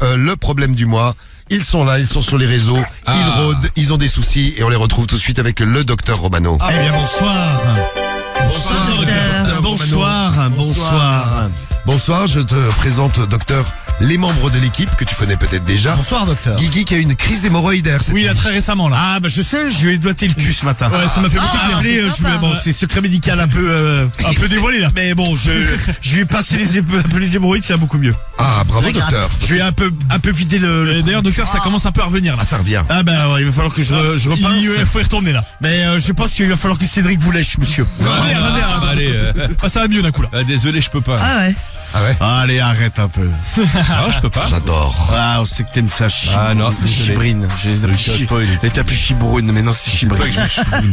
le problème du mois. Ils sont là, ils sont sur les réseaux, ils rôdent, ils ont des soucis et on les retrouve tout de suite avec le docteur Romano. Eh bien bonsoir. Bonsoir. Bonsoir, je te présente docteur les membres de l'équipe que tu connais peut-être déjà. Bonsoir docteur. Guigui qui a une crise hémorroïdaire cette Oui, nuit. très récemment là. Ah bah je sais, je lui ai doigté le cul ce matin. Ouais, ça m'a fait beaucoup de bien. Appelé, c'est secret médical un peu dévoilé là. mais bon, je lui ai passé un peu les hémorroïdes, ça va beaucoup mieux. Ah, bravo docteur. Je lui ai un peu vidé le D'ailleurs, docteur, ça commence un peu à revenir là. Ah, ça revient. Ah bah ouais, il va falloir que je repasse. Il faut y retourner là. Mais je pense qu'il va falloir que Cédric vous lèche, monsieur. Allez, Ça va mieux d'un coup là. désolé, je peux pas. Ah ouais. Allez, arrête un peu. Non, je peux pas. J'adore. Ah, on sait que t'aimes ça, Ah non, désolé. chibrine. J'ai tapé chibrune, mais non, c'est chibrine.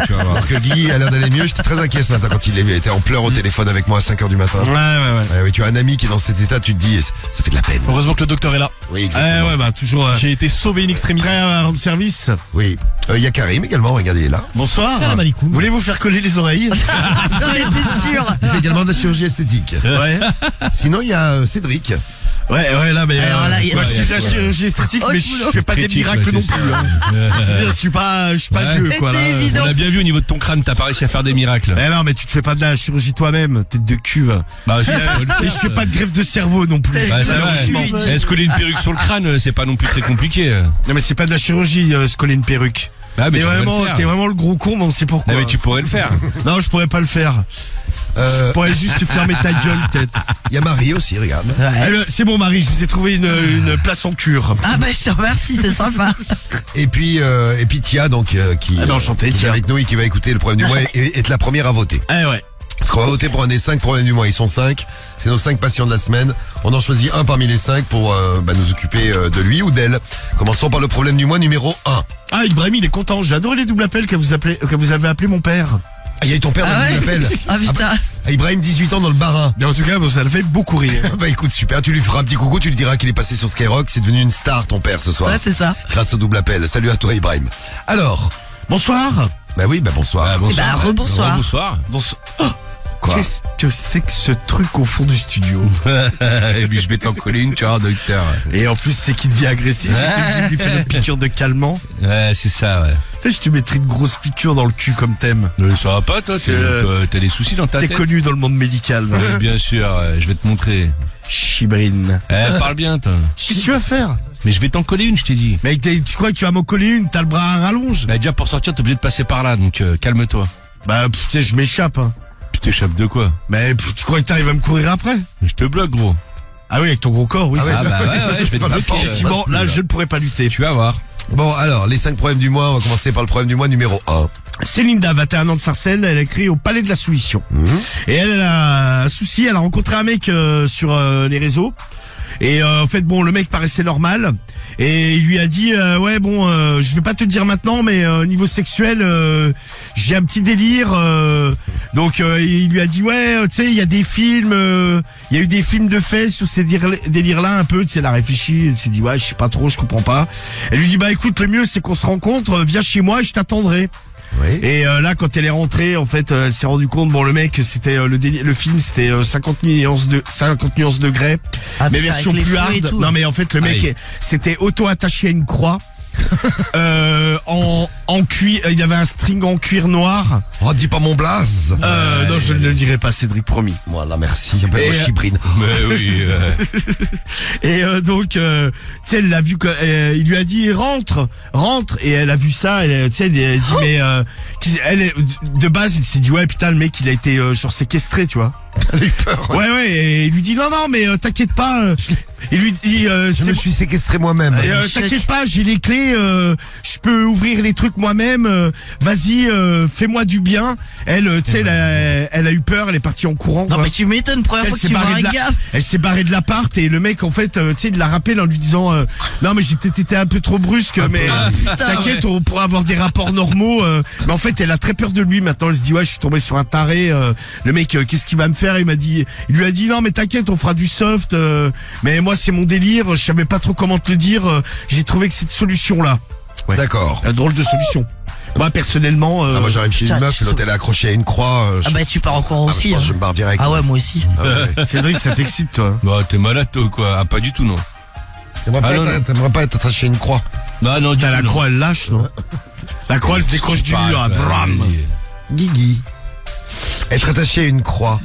Tu vas voir. Alors que Guigui a l'air d'aller mieux, j'étais très inquiet ce matin quand il était en pleurs au téléphone avec moi à 5h du matin. Ouais. Oui, tu as un ami qui est dans cet état, tu te dis, ça fait de la peine. Heureusement que le docteur est là. Oui, exactement. Ouais, bah toujours J'ai été sauvé in extremis. prêt à rendre service. Oui. Il y a Karim également, regardez, il est là. Bonsoir. Salam alaikum. Voulez-vous faire coller les oreilles? J'en étais sûr. Il fait également de la chirurgie esthétique. Ouais. Sinon, il y a Cédric. Ouais, là, mais Alors là, il y a- moi, je suis de la chirurgie esthétique, Oh, mais le je boulot. fais pas des Critique, miracles ouais, non c'est plus. ça. Je suis pas vieux, quoi. Là. C'était évident. On a bien vu au niveau de ton crâne, t'as pas réussi à faire des miracles. Mais non, mais tu te fais pas de la chirurgie toi-même, tête de cuve. Bah, si, Et je fais pas de greffe de cerveau non plus. Bah, c'est malheureusement. vrai. Est-ce coller une perruque sur le crâne, c'est pas non plus très compliqué. Non, mais c'est pas de la chirurgie, se coller une perruque. Ah, mais T'es tu pourrais vraiment, le faire. t'es vraiment le gros con, mais on sait pourquoi. Non, mais tu pourrais le faire. Non, je pourrais pas le faire. Je pourrais juste fermer ta gueule, peut-être. Il y a Marie aussi, regarde. Eh ben, c'est bon, Marie, je vous ai trouvé une place en cure. Ah bah je te remercie, c'est sympa. Et puis Tia, donc, qui, Ah ben, enchanté, qui est Tia. avec nous et qui va écouter le problème du mois et être la première à voter. Eh ouais. Parce qu'on va voter pour un des 5 problèmes du mois. Ils sont 5. C'est nos 5 patients de la semaine. On en choisit un parmi les 5 pour nous occuper de lui ou d'elle. Commençons par le problème du mois numéro 1. Ah, Ibrahim, il est content. J'adore les doubles appels que vous avez appelé mon père. Ah, il y a eu ton père Ah dans ouais le appel. Ah putain. Ah, Ibrahim, 18 ans dans le Barin. Mais en tout cas, bon, ça le fait beaucoup rire. Bah écoute, super. Tu lui feras un petit coucou. Tu lui diras qu'il est passé sur Skyrock. C'est devenu une star, ton père, ce soir. Ouais, c'est ça. Grâce au double appel. Salut à toi, Ibrahim. Alors. Bonsoir. Bah oui, bah bonsoir. Ah, bonsoir. Eh ben, rebonsoir. Bonsoir. Bonsoir. Quoi? Qu'est-ce que c'est que ce truc au fond du studio? Et puis je vais t'en coller une, tu vois, docteur. Et en plus, c'est qu'il devient agressif. Je lui fais une piqûre de calmant. Ouais, c'est ça, ouais. Tu sais, je te mettrais une grosse piqûre dans le cul comme t'aimes. Ça va pas, toi? C'est- T'as des soucis dans ta T'es tête? connu dans le monde médical. va. Bien sûr, je vais te montrer. Chibrine. Parle bien, toi. Qu'est-ce que tu vas faire? Mais je vais t'en coller une, je t'ai dit. Mec, tu crois que tu vas m'en coller une? T'as le bras à rallonge? Bah, déjà, pour sortir, t'es obligé de passer par là, donc calme-toi. Bah, tu sais, je m'échappe. Hein. Tu t'échappes de quoi? Mais tu crois que t'arrives à me courir après? Je te bloque, gros. Ah oui, avec ton gros corps, oui. Ah c'est ouais, ça. bah ouais, je vais te Dans la bloquer. porte. Effectivement, passe là, plus, je ne pourrais pas lutter. Tu vas voir. Bon, alors, les 5 problèmes du mois. On va commencer par le problème du mois numéro 1. Célinda, 21 ans de Sarcelles, elle a écrit au Palais de la Soumission. Et elle a un souci, elle a rencontré un mec sur les réseaux. Et en fait, bon, le mec paraissait normal. Et il lui a dit, je vais pas te le dire maintenant, mais niveau sexuel, j'ai un petit délire. Donc, il lui a dit, tu sais, il y a des films, il y a eu des films de faits sur ces délires-là un peu. Tu sais, elle a réfléchi, elle s'est dit, je sais pas trop, je comprends pas. Elle lui dit, écoute, le mieux, c'est qu'on se rencontre, viens chez moi, je t'attendrai. Oui. Et là, quand elle est rentrée, en fait, elle s'est rendu compte, le mec, c'était le film, c'était 50 nuances degrés, Ah, mais putain, version avec les plus feux et hard. tout. Non, mais en fait, le mec, Aïe. c'était auto-attaché à une croix. En cuir, il y avait un string en cuir noir. Oh, dis pas mon blaze. Non, je ne le dirai pas, Cédric, promis. Voilà, merci. Appelle-moi Et, Chibrine. Mais oui, Et donc, tu sais, elle l'a vu, il lui a dit rentre, et elle a vu ça, tu sais, elle a dit mais de base, il s'est dit putain, le mec, il a été genre séquestré, tu vois. Elle a eu peur. Ouais, et il lui dit non, mais t'inquiète pas. Il lui dit Je me suis séquestré moi-même. t'inquiète pas, j'ai les clés, je peux ouvrir les trucs moi-même. Vas-y, fais-moi du bien. Elle, tu sais, elle a eu peur, elle est partie en courant. Non quoi. mais tu m'étonnes, première Elle fois que s'est tu vois barrée un de gars. Elle s'est barrée de l'appart et le mec en fait, tu sais, il l'a rappelé en lui disant non mais j'ai peut-être été un peu trop brusque, mais t'inquiète, on pourra avoir des rapports normaux. Mais en fait, elle a très peur de lui maintenant. Elle se dit je suis tombé sur un taré. Le mec, qu'est-ce qu'il va me faire? Il lui a dit non mais t'inquiète, on fera du soft. Mais moi c'est mon délire. Je savais pas trop comment te le dire. J'ai trouvé que cette solution là, D'accord. drôle de solution. Moi personnellement, Moi j'arrive chez une putain, meuf, tu l'autre elle est accrochée à une croix. Ah bah tu pars encore je aussi. pense que hein. je me barre direct. Ah ouais, moi aussi. Ah ouais. Cédric, ça t'excite toi? bah t'es malade, toi, quoi. Ah, pas du tout, non. T'aimerais pas être attaché à une croix. Bah non, du Putain, tout, la non. croix, elle lâche, non? La croix, elle se décroche du Pas, mur, ouais, bram. vas-y. Guigui. Être attaché à une croix.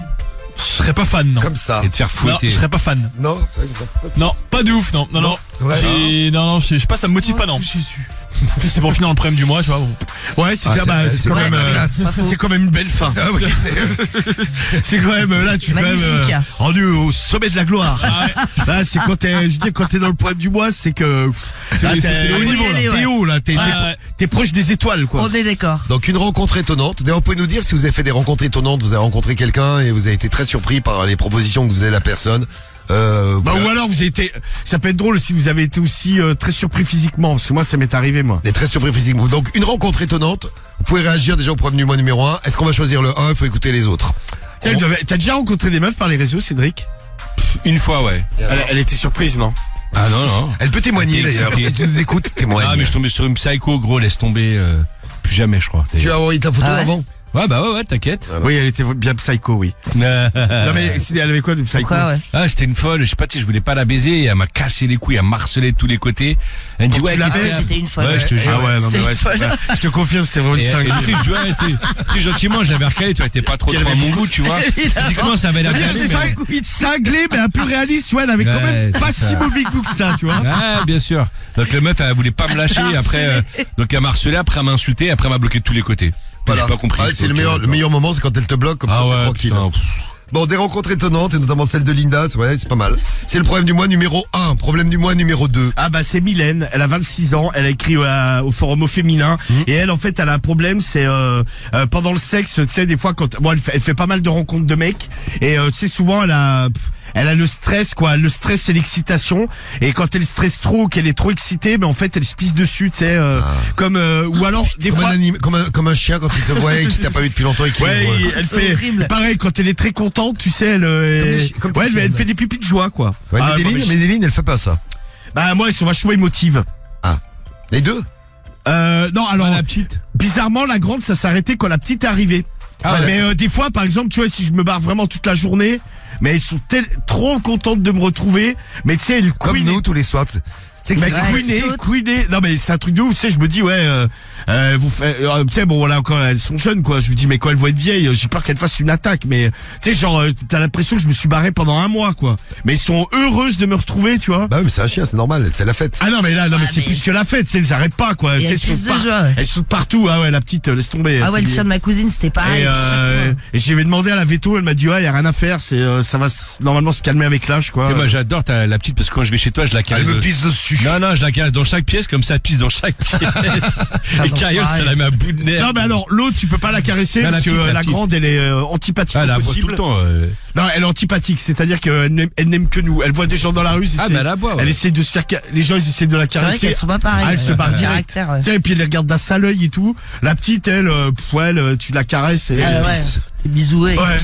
Je serais pas fan, non. Comme ça. Et te faire Non, fouetter. je serais pas fan. Non. Non, pas de ouf, non. Non. C'est vrai. Non, je sais pas, ça me motive pas, non. C'est pour finir dans le problème du mois, tu vois. Bon. Ouais, c'est Ah, bien, bah, c'est c'est quand vrai, même, la classe. c'est quand même une belle fin. Ah oui, c'est. C'est quand même, là, tu fais Magnifique. rendu au sommet de la gloire. Là, c'est quand je veux dire, quand t'es dans le problème du mois, c'est que, là, c'est le haut niveau, là. T'es haut, là, t'es proche des étoiles, quoi. On est d'accord. Donc une rencontre étonnante. D'ailleurs, vous pouvez nous dire si vous avez fait des rencontres étonnantes, vous avez rencontré quelqu'un et vous avez été très surpris par les propositions que vous avez la personne. Bah, ou alors vous avez été, ça peut être drôle si vous avez été aussi très surpris physiquement, parce que moi ça m'est arrivé moi. On est très surpris physiquement. Donc une rencontre étonnante. Vous pouvez réagir déjà au problème du mois numéro 1. Est-ce qu'on va choisir le 1? Il faut écouter les autres. T'as déjà rencontré des meufs par les réseaux, Cédric? Une fois, ouais. Elle était surprise, non? Ah non. Elle peut témoigner d'ailleurs. Si tu nous écoutes, témoigne. Ah mais je suis tombé sur une psycho, gros, laisse tomber. Plus jamais, je crois. Tu as envoyé ta photo Ah ouais. avant? Ouais, t'inquiète. Oui, elle était bien psycho, oui. Non mais elle avait quoi de psycho? Pourquoi, ouais? Ah, c'était une folle, je sais pas, tu sais, je voulais pas la baiser, et elle m'a cassé les couilles, elle m'a harcelé de tous les côtés. Elle me dit, Quand ouais, tu l'as qu'est-ce baisé, qu'il y a C'était une folle. Ouais, je te jure. Ah ouais, non mais C'était ouais, une folle. je te confirme, c'était vraiment une Et cinglée. tu sais, tu vois, t'es gentiment, je l'avais recalé, tu vois, t'es pas trop Qu'elle trop à avait mon goût, tu vois. Physiquement, ça avait l'air bien, mais... Cinglé, mais un peu réaliste, tu vois, elle avait quand Ouais, même pas c'est si ça. mauvais goût que ça, tu vois. Ah, bien sûr. Donc, la meuf, elle voulait pas me lâcher, après, donc elle m'a harcelé, après elle m'a insulté, après elle m'a bloqué de tous les côtés. Voilà. J'ai pas compris. Ah, c'est Donc, le meilleur moment, c'est quand elle te bloque comme ça, Ah t'es ouais, tranquille. putain. Bon, des rencontres étonnantes, et notamment celle de Linda, c'est pas mal. C'est le problème du mois numéro 1, problème du mois numéro 2. Ah bah c'est Mylène, elle a 26 ans, elle a écrit au forum au féminin et elle en fait elle a un problème, c'est pendant le sexe, tu sais des fois quand bon elle fait pas mal de rencontres de mecs et tu sais souvent elle a le stress quoi, le stress c'est l'excitation et quand elle stresse trop, qu'elle est trop excitée, mais en fait elle se pisse dessus, tu sais comme ou alors des fois Comme un chien quand il te voit et qu'il t'a pas vu depuis longtemps et qu'il ouais, elle C'est fait horrible. pareil quand elle est très contente, tu sais comme ouais, les elle chiennes. fait des pipis de joie quoi. Ouais, Ah, mais moi, Médéline, elle fait pas ça. bah moi elles sont vachement émotives. Les deux? Non alors Ah, la petite. bizarrement la grande ça s'arrêtait quand la petite est arrivée. Ah, ouais, mais des fois par exemple tu vois si je me barre vraiment toute la journée, mais elles sont trop contentes de me retrouver, mais tu sais elles Comme couinent. nous tous les soirs. C'est que Mais c'est- Ouais, couiner. Non mais c'est un truc de ouf, tu sais, je me dis ouais, vous faites, tu sais bon voilà encore elles sont jeunes quoi. Je me dis mais quand elles vont être vieilles, j'ai peur qu'elles fassent une attaque. Mais tu sais genre t'as l'impression que je me suis barré pendant un mois quoi. Mais elles sont heureuses de me retrouver, tu vois. Bah oui, mais c'est un chien, c'est normal, elle fait la fête. Ah non mais là non mais Ouais, c'est mais- plus que la fête, tu sais, elles arrêtent pas quoi. Et Tu sais, elles pissent de joie, ouais. elles sautent partout. Ah ouais la petite laisse tomber. Ah ouais, elle le fait chien de ma cousine, c'était pareil. Et, chaque fois. et j'avais demandé à la veto, elle m'a dit ouais y a rien à faire, c'est ça va normalement se calmer avec l'âge quoi. Et moi, j'adore la petite, parce que quand je vais chez toi, je la caresse. Elle me pisse dessus. Non, je la caresse dans chaque pièce, comme ça, elle pisse dans chaque pièce. Et donc Carriole, pareil. ça la met à bout de nerfs. Non mais alors l'autre tu peux pas la caresser Ah, la parce que petite, la la petite. grande elle est antipathique Ah, elle au aboie tout possible. le temps. Non elle est antipathique, c'est-à-dire qu'elle n'aime que nous. Elle voit des gens dans la rue, Ah, mais elle aboie, ouais. elle essaie de se faire les gens ils essaient de la C'est vrai caresser. qu'elles sont pas pareilles. Ah, elle se barre direct. Caractère, ouais. Tu sais, et puis elle les regarde d'un sale œil et tout. La petite elle, tu la caresses et Ah elle ouais. pisse. Des bisous, Ouais, ouais,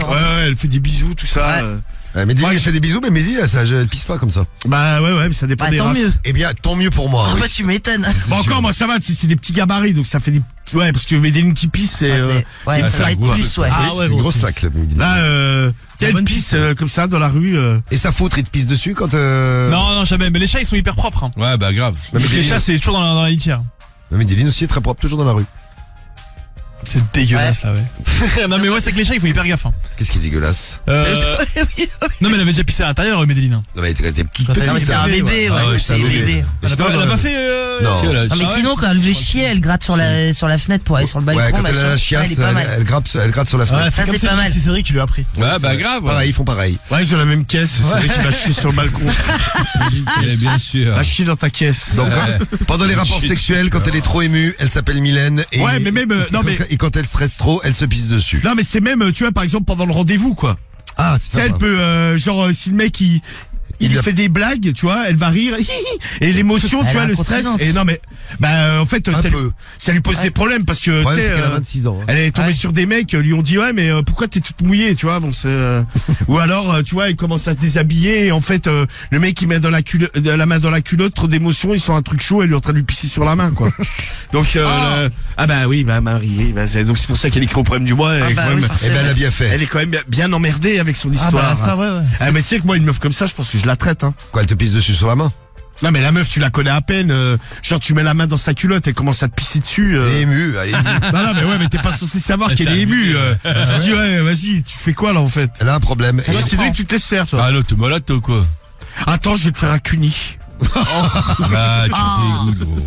elle fait des bisous tout ça. Ouais. Médéline, Ouais, elle fait des bisous, mais Médéline, elle pisse pas comme ça. Bah ouais mais ça dépend Bah, des tant races. mieux. Eh bien, tant mieux pour moi. Ah oui. bah tu m'étonnes. Bon encore moi ça va, c'est des petits gabarits donc ça fait des ouais parce que Médéline qui pisse c'est Ouais, c'est ça va être gros, plus, ouais. Ah Oui, ouais, c'est une gros, grosse c'est- sac, là, Médéline. là tu sais, bonne elle pisse comme ça dans la rue Et sa faute, il te pisse dessus quand Non, jamais. Mais les chats, ils sont hyper propres. Hein. Ouais, bah grave. Mais Les Médéline, chats, c'est toujours dans la litière. mais Médéline aussi est très propre, toujours dans la rue. C'est dégueulasse, là, ouais. Non, mais ouais, c'est que les chats, ils font hyper gaffe. Hein. Qu'est-ce qui est dégueulasse? Non, mais elle avait déjà pissé à l'intérieur, Médéline. Hein. Non, mais elle était toute Non, petite. Non mais c'est ça. un bébé, Ah ouais, ouais, c'est un bébé. Mais Elle sinon, a non, pas fait. Non. Si, elle a- Non mais Ah ouais. sinon quand elle veut chier, elle gratte sur la fenêtre pour aller sur le balcon, Ouais, quand elle a machin. la Ouais, chiasse, elle est pas mal. elle gratte sur la fenêtre. Ça, c'est pas mal. C'est Cédric qui lui a appris. Ouais, bah grave. Pareil, ils font pareil. ouais ils ont la même caisse, c'est vrai qu'il va chier sur le balcon. Et bien sûr. Va chier dans ta caisse. Donc, Ouais. pendant les rapports Shit. sexuels, quand elle est trop émue, elle s'appelle Mylène. Et, Ouais, mais même, non, mais- et quand elle stresse trop, elle se pisse dessus. Non mais c'est même tu vois par exemple pendant le rendez-vous quoi. Ah, Ça elle peut genre si le mec il lui a- fait des blagues, tu vois, elle va rire et l'émotion, Elle tu est vois, le stress. incontinente. Et non mais en fait Un ça, peu. ça lui pose des problèmes parce que Le tu problème, sais c'est qu'elle a 26 ans. hein. elle est tombée Ouais. sur des mecs, lui ont dit ouais mais pourquoi t'es toute mouillée, tu vois, bon c'est ou alors tu vois il commence à se déshabiller et en fait le mec il met dans la main dans la culotte, trop d'émotions, il sort un truc chaud et lui est en train de lui pisser sur la main quoi. Donc ah bah oui bah Marie, oui, bah, donc c'est pour ça qu'elle écrit au problème du mois. Elle est bah quand oui, même- Eh ben, elle a bien fait. elle est quand même bien emmerdée avec son Ah, histoire. bah, ça, ouais, ouais. Ah mais tu sais que moi une meuf comme ça je pense que je la traite hein. Quoi, elle te pisse dessus sur la main? Non mais la meuf tu la connais à peine, genre tu mets la main dans sa culotte, elle commence à te pisser dessus. Elle est émue, elle est émue. Non mais ouais mais t'es pas censé savoir qu'elle est émue. Tu dis ouais vas-y tu fais quoi là en fait. Elle a un problème. Toi Cédric tu te laisses faire toi. Ah non, t'es malade toi ou quoi? Attends je vais te faire un cuni. Ah, tu dégoûtes, gros.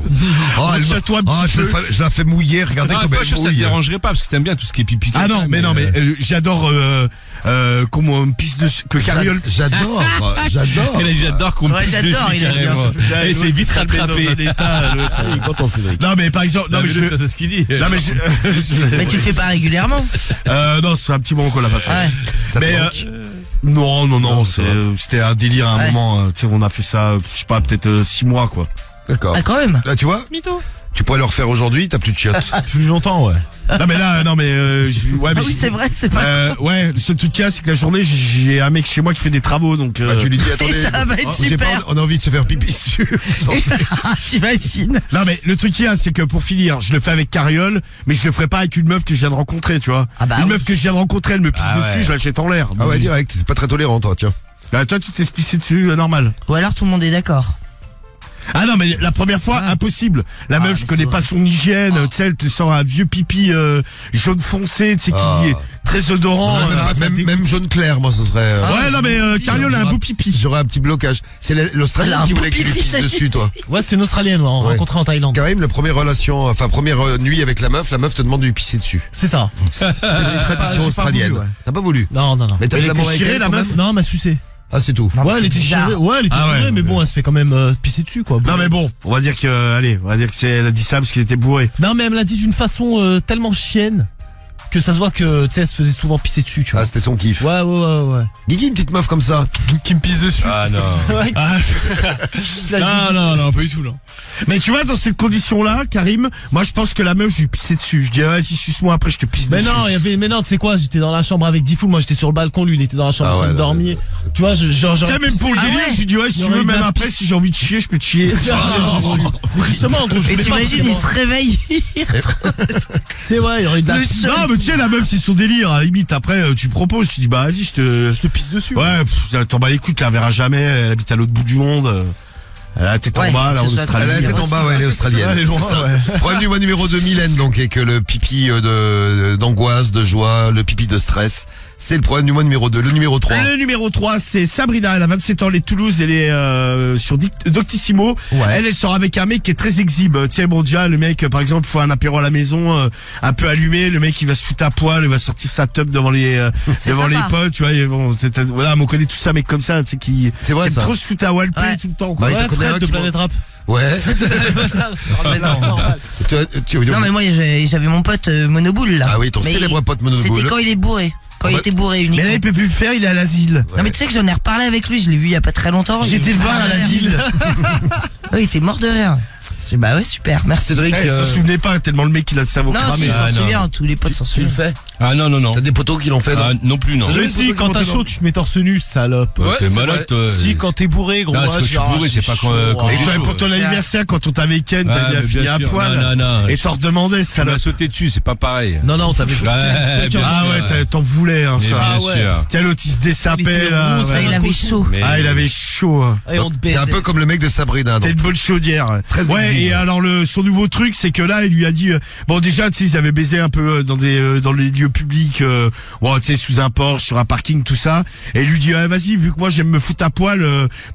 Oh, elle Jette-toi un petit je, peu. je la fais mouiller, regardez Non, comme toi, elle je ça te mouille. dérangerait pas parce que t'aimes bien tout ce qui est pipi. Ah non mais j'adore comment on me pisse dessus que Carriole. J'adore. Elle a dit j'adore qu'on me Ouais, pisse j'adore, dessus il a dit. carrément. Et c'est vite Ça le met rattrapé. dans un état, l'autre. Il est content, Cédric. Non mais par exemple non mais je C'est ce qu'il dit. non mais Mais tu le fais pas régulièrement. non c'est un petit moment qu'on l'a pas fait. Ouais. Ça te Mais manque non, c'était un délire à un Ouais. moment. Tu sais, on a fait ça, je sais pas, peut-être 6 mois quoi. D'accord. Ah, quand même. Là, tu vois, Mytho. tu pourrais le refaire aujourd'hui, t'as plus de chiottes. Plus longtemps, ouais. Non mais là, ouais, mais Ah oui, c'est vrai, c'est pas. ouais, le seul truc qu'il y a, c'est que la journée, j'ai un mec chez moi qui fait des travaux, donc. Bah, tu lui dis, Et attendez. ça va être j'ai pas- super. on a envie de se faire pipi dessus. T'imagines. Non mais le truc qu'il y a, c'est que pour finir, je le fais avec Carriole, mais je le ferai pas avec une meuf que je viens de rencontrer, tu vois. Ah bah une oui. meuf que je viens de rencontrer, elle me pisse Ah dessus, ouais. je la jette en l'air. Ah ouais, direct. C'est pas très tolérant, toi, tiens. Bah, toi, tu t'es pissé dessus, normal. Ou alors tout le monde est d'accord. Ah non mais la première fois impossible. La meuf je connais pas son hygiène, tu sais elle te sort un vieux pipi jaune foncé, tu sais qui est très odorant. Même jaune clair, moi, ce serait. Ouais non mais Carriole a un beau pipi. J'aurais un petit blocage. C'est Elle a l'Australien un qui beau voulait qu'il lui pipi, pisse ça dessus, dit. toi. Ouais, c'est une Australienne, on Ouais. rencontré en Thaïlande. Karim, première nuit avec la meuf te demande de lui pisser dessus. C'est ça. C'est une tradition j'ai australienne. pas voulu, ouais. T'as pas voulu. Non. Mais t'as Elle fait l'amour était avec chirée, elle, la quand meuf même Non, elle m'a sucé. Ah, c'est tout. Non, mais Ouais, elle c'est était bizarre. chirée. Ouais, elle était Ah ouais, chirée, mais bon, elle se fait quand même pisser dessus, quoi. Non mais bon, on va dire que elle a dit ça parce qu'il était bourré. Non, mais elle me l'a dit d'une façon tellement chienne que ça se voit que, tu sais, elle se faisait souvent pisser dessus, tu vois. Ah, c'était son kiff. Ouais. Guigui, une petite meuf comme ça. Qui me pisse dessus. Ah non. Ouais, Ah, non, pas du tout, là. Mais tu vois dans cette condition là, Karim, moi je pense que la meuf je lui pissais dessus. Je dis vas-y suce-moi après je te pisse Mais dessus. mais non, tu sais quoi, j'étais dans la chambre avec Diffoul, moi j'étais sur le balcon, lui il était dans la chambre Ah en train ouais, de non, dormir. Tu vois, genre, Tu sais même pour le Ah délire, ouais. je lui dis ouais si Il y tu aurait veux eu de même la après pisse. si j'ai envie de chier, je peux te chier. Mais justement, gros, je Et voulais pas t'imagines, il se réveille. Tu sais, ouais, il y aurait eu de la Le pisse. choc. Non mais tu sais la meuf c'est son délire, à la limite après tu proposes, tu dis bah vas-y je te pisse dessus. ouais, t'en bats les couilles, tu la verras jamais, elle habite à l'autre bout du monde. Elle a la tête en Ouais, bas là en que ce soit Australie. Elle a la tête en bas, ouais, elle est australienne. Ouais, elle est loin, C'est ça. ouais. Problème du mois numéro 2, Mylène, donc, et que le pipi d'angoisse, de joie, le pipi de stress. C'est le problème du mois numéro 2. Le numéro 3. Le numéro 3, c'est Sabrina, elle a 27 ans, elle est de Toulouse, elle est sur Doctissimo. Ouais. Elle sort avec un mec qui est très exhibe. Tu sais, bon déjà, le mec, par exemple, faut un apéro à la maison, un peu allumé, le mec il va se foutre à poil, il va sortir sa teub devant les C'est devant les sympa. potes, tu vois. Et bon, voilà, on connaît tous ça, mec comme ça, tu sais, qui C'est vrai, aime ça. trop se foutre à walper Ouais. tout le temps, quoi. Ouais, Ouais, t'en connais un Fred de qui Planète Rap. Ouais. Non, mais moi, j'avais mon pote Monoboule, là. Ah oui, ton Mais célèbre pote Monoboule. C'était quand il est bourré. Quand Ah il bah- était bourré Mais uniquement. là, il peut plus le faire, il est à l'asile. Non, mais tu sais que j'en ai reparlé avec lui, je l'ai vu il y a pas très longtemps. J'étais le voir à l'asile. Oui, il était mort de rire. J'ai dit, bah ouais, super, merci. Cédric, Il se souvenait pas tellement le mec il a le cerveau Non, si, cramé. il Ah, s'en non. souvient, tous les potes s'en souviennent. Ah non. t'as des potos qui l'ont fait, non Ah non plus, non. J'ai Mais vu si, une photo quand qui t'as montait chaud, tu te mets torse nu, salope. Ouais, t'es c'est malade, vrai. toi. Si, quand t'es bourré, gros, Non, moi, parce que je suis bourré, c'est pas quand Et j'ai toi, chaud. pour ton anniversaire, quand on t'avait Ken, Ah, t'as mais fini bien à sûr. poil. Non. Et t'en redemandais, Ça m'a salope. sauté dessus, c'est pas pareil. Non, t'avais Ouais, bien Ah sûr. ouais, t'en voulais, hein, Mais ça. bien Ah ouais. sûr. Tiens, l'autre, il se Il dessapait, était là. rose, ouais. Ah, il avait chaud. Mais- Ah, il avait chaud. hein. Et on te T'es un baisait. peu comme le mec de Sabrina. T'es donc. une bonne chaudière. Très Ouais, exigeant. et alors son nouveau truc, c'est que là, il lui a dit, bon, déjà, tu sais, ils avaient baisé un peu dans les lieux publics, bon, tu sais, sous un Porsche, sur un parking, tout ça. Et il lui dit, vas-y, vu que moi j'aime me foutre à poil,